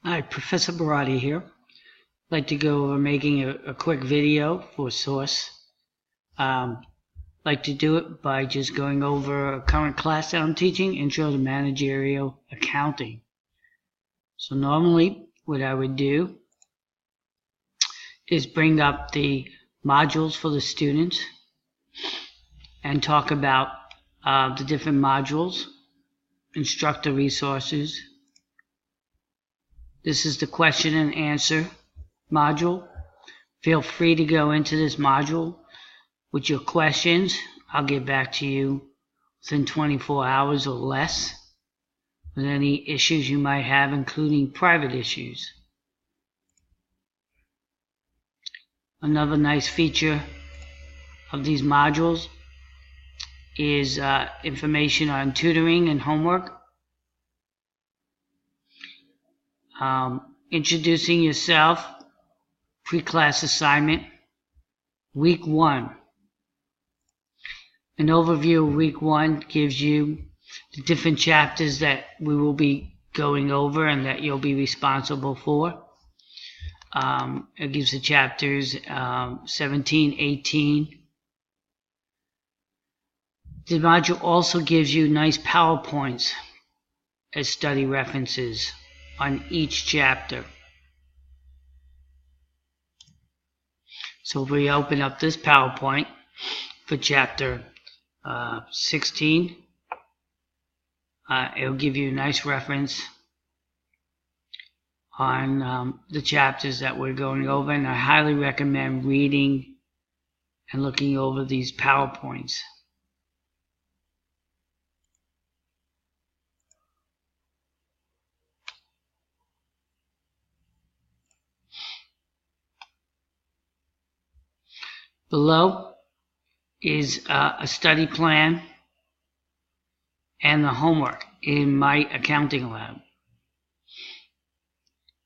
Hi, Professor Barati here. I'd like to go over making a quick video for Source. Like to do it by just going over a current class that I'm teaching, Intro to Managerial Accounting. So normally what I would do is bring up the modules for the students and talk about the different modules, instructor resources. This is the question and answer module. Feel free to go into this module with your questions. I'll get back to you within 24 hours or less with any issues you might have, including private issues. Another nice feature of these modules is information on tutoring and homework. Introducing yourself, pre-class assignment, week 1. An overview of week 1 gives you the different chapters that we will be going over and that you'll be responsible for. It gives the chapters 17, 18. The module also gives you nice PowerPoints as study references on each chapter. So if we open up this PowerPoint for chapter 16, it'll give you a nice reference on the chapters that we're going over, and I highly recommend reading and looking over these PowerPoints. Below is a study plan and the homework in my accounting lab.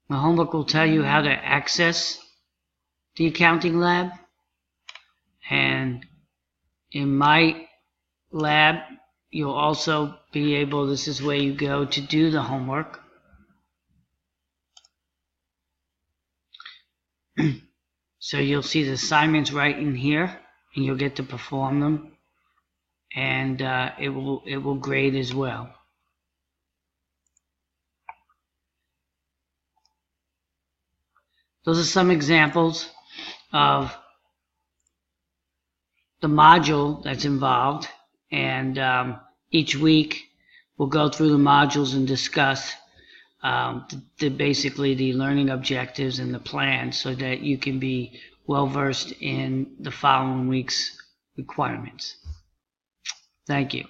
The homework will tell you how to access the accounting lab, and in my lab you'll also be able, this is where you go to do the homework. So you'll see the assignments right in here, and you'll get to perform them, and it will grade as well. Those are some examples of the module that's involved, and each week we'll go through the modules and discuss basically the learning objectives and the plan, so that you can be well versed in the following week's requirements. Thank you.